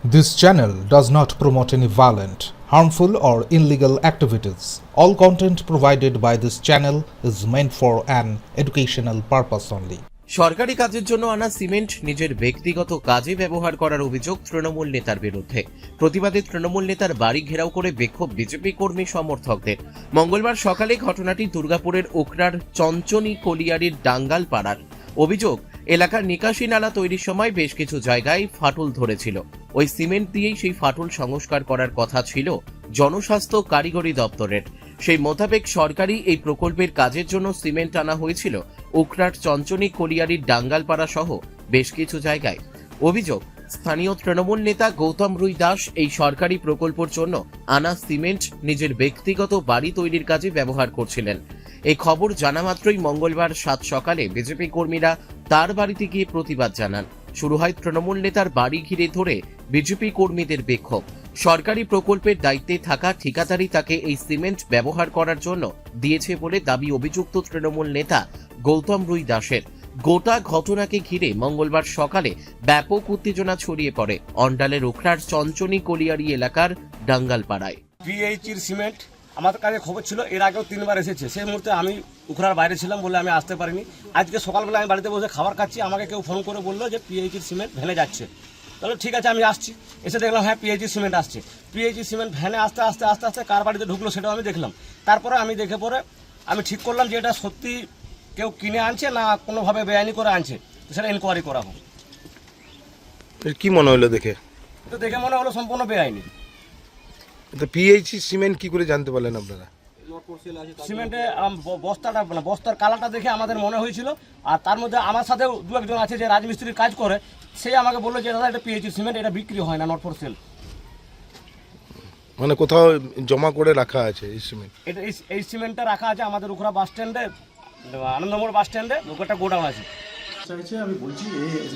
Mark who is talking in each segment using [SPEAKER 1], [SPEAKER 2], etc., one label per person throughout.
[SPEAKER 1] This channel does not promote any violent, harmful, or illegal activities. All content provided by this channel is meant for an educational purpose only.
[SPEAKER 2] সরকারি কাজের জন্য আনা cement নিজের ব্যক্তিগত কাজে ব্যবহার করার অভিযোগ তৃণমূল নেতার বিরুদ্ধে। প্রতিবাদে তৃণমূল নেতার বাড়ি ঘেরাও করে বিক্ষোভ বিজেপি কর্মী সমর্থকদের। মঙ্গলবার সকালে ঘটনাটি দুর্গাপুরের ওকরার চঞ্চনী কলিয়ারির ডাঙ্গাল পাড়ার। অভিযোগ, এলাকার নিকাশি নালা তৈরির সময় বেশ কিছু জায়গায় ফাটল ধরেছিল। ওই সিমেন্ট দিয়েই সেই ফাটল সংস্কার করার কথা ছিল জনস্বাস্থ্য কারিগরি দপ্তরের। সেই মোতাবেক সরকারি এই প্রকল্পের কাজের জন্য সিমেন্ট আনা হয়েছিল উকরাট চঞ্চনী কলিয়ারির ডাঙ্গালপাড়া সহ বেশ কিছু জায়গায়। অভিযোগ, স্থানীয় তৃণমূল নেতা গৌতম রুই দাস এই সরকারি প্রকল্পের জন্য আনা সিমেন্ট নিজের ব্যক্তিগত বাড়ি তৈরির কাজে ব্যবহার করছিলেন। এই খবর জানা মাত্রই মঙ্গলবার সাত সকালে বিজেপি কর্মীরা তার বাড়িতে গিয়ে প্রতিবাদ জানান। শুরু হয় তৃণমূল নেতার বাড়ি ঘিরে ধরে বিজেপি কর্মীদের বিক্ষোভ। সরকারি প্রকল্পের দায়িত্বে থাকা ঠিকাদারই তাকে এই সিমেন্ট ব্যবহার করার জন্য দিয়েছে বলে দাবি অভিযুক্ত তৃণমূল নেতা গৌতম রুই দাসের। গোটা ঘটনাকে ঘিরে মঙ্গলবার সকালে ব্যাপক উত্তেজনা ছড়িয়ে পড়ে অন্ডালের ওখরার চঞ্চনী কলিয়ারি এলাকার ডাঙ্গালপাড়ায়।
[SPEAKER 3] পিএইচির সিমেন্ট আমাদের কাছে খবর ছিল, এর আগেও 3 বার এসেছে। সেই মুহূর্তে আমি উখরার বাইরে ছিলাম বলে আমি আসতে পারিনি। আজকে সকালবেলা আমি বাড়িতে বসে খাবার খাচ্ছি, আমাকে কেউ ফোন করে বললো যে পিএইচির সিমেন্ট ভ্যানে যাচ্ছে। তাহলে ঠিক আছে, আমি আসছি। এসে দেখলাম হ্যাঁ পিএইচির সিমেন্ট আসছে। পিএইচির সিমেন্ট ভ্যানে আস্তে আস্তে আস্তে আস্তে কার বাড়িতে ঢুকলো সেটাও আমি দেখলাম। তারপরে আমি দেখে পরে আমি ঠিক করলাম যে এটা সত্যি কেউ কিনে আনছে না কোনোভাবে বেআইনি করে আনছে, সেটা ইনকোয়ারি করা হোক।
[SPEAKER 4] কি মনে হলো দেখে?
[SPEAKER 3] তো দেখে মনে হলো সম্পূর্ণ বেআইনি।
[SPEAKER 4] তো পিএইচি সিমেন্ট কি করে জানতে পারলেন আপনারা?
[SPEAKER 3] সিমেন্টে বস্তাটা মানে বস্তার কালারটা দেখে আমাদের মনে হয়েছিল। আর তার মধ্যে আমার সাথেও দু একজন আছে যে রাজমিস্ত্রির কাজ করে, সেই আমাকে বললো যে দাদা এটা পিএইচি সিমেন্ট, এটা বিক্রি হয় না, নট ফর সেল।
[SPEAKER 4] মানে কোথাও জমা করে রাখা আছে এই সিমেন্ট?
[SPEAKER 3] এটা এই সিমেন্টটা রাখা আছে আমাদের উখরা বাস স্ট্যান্ডে, আনন্দমোড় বাস স্ট্যান্ডে একটা গোডাউন আছে।
[SPEAKER 5] চাইছে আমি বলছি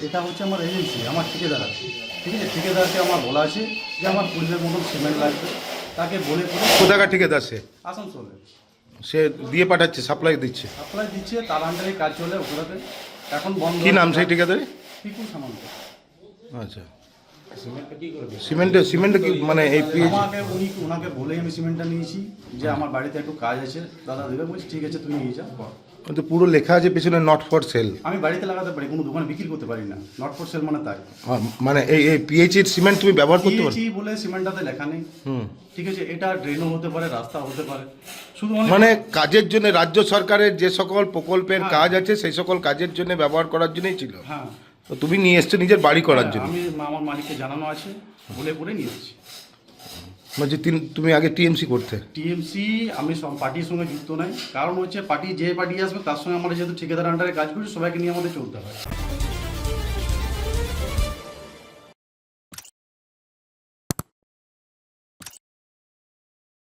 [SPEAKER 5] এটা হচ্ছে আমার এজেন্সি, আমার ঠিকাদার আছে, ঠিক আছে। ঠিকাদারকে আমার বলা আছে যে আমার পূর্বের মতন সিমেন্ট লাগবে, তাকে বলে করে
[SPEAKER 4] কোথাকার ঠিকাদার সে?
[SPEAKER 5] আসানসোলে
[SPEAKER 4] সে দিয়ে পাঠাচ্ছে, সাপ্লাই দিচ্ছে?
[SPEAKER 5] সাপ্লাই দিচ্ছে, তার আন্ডারে কাজ চলে ওগুলোতে। এখন বন্ধ।
[SPEAKER 4] কি নাম সেই ঠিকাদারে?
[SPEAKER 5] পিকুল সামন্ত।
[SPEAKER 4] আচ্ছা, সিমেন্টে কি মানে এই পিএইচি?
[SPEAKER 5] আমাকে ওনাকে বলেই আমি সিমেন্টটা নিয়েছি যে আমার বাড়িতে একটু কাজ আছে, দাদা দেবে। বলছি ঠিক আছে তুমি নিয়ে যাও।
[SPEAKER 4] তো পুরো লেখা আছে পেছনে নট ফর সেল।
[SPEAKER 5] আমি বাড়িতে লাগাতে পারি, কোনো দোকানে বিক্রি করতে পারি না। নট ফর সেল মানে তাই।
[SPEAKER 4] মানে এই পিএইচির সিমেন্ট তুমি ব্যবহার করতে পারো?
[SPEAKER 5] পিএইচি বলে সিমেন্টটাতে লেখা নেই, ঠিক আছে। এটা ড্রেনও হতে পারে, রাস্তা হতে পারে, শুধু
[SPEAKER 4] মানে কাজের জন্য রাজ্য সরকারের যে সকল প্রকল্পের কাজ আছে সেই সকল কাজের জন্য ব্যবহার করার জন্যই ছিল।
[SPEAKER 5] হ্যাঁ,
[SPEAKER 4] তো তুমি নিয়ে এসছো নিজের বাড়ি করার জন্য?
[SPEAKER 5] আমি আমার মালিককে জানানো আছে বলে করে নিয়ে এসেছি।
[SPEAKER 4] মানে তুমি আগে টিএমসি করতে?
[SPEAKER 5] টিএমসি আমি সব পার্টির সঙ্গে যুক্ত নাই, কারণ হচ্ছে পার্টি যে পার্টি আসবে তার সঙ্গে আমরা যেহেতু ঠিকাদার আন্ডারে কাজ করি, সবাইকে নিয়ে আমাদের চলতে হয়।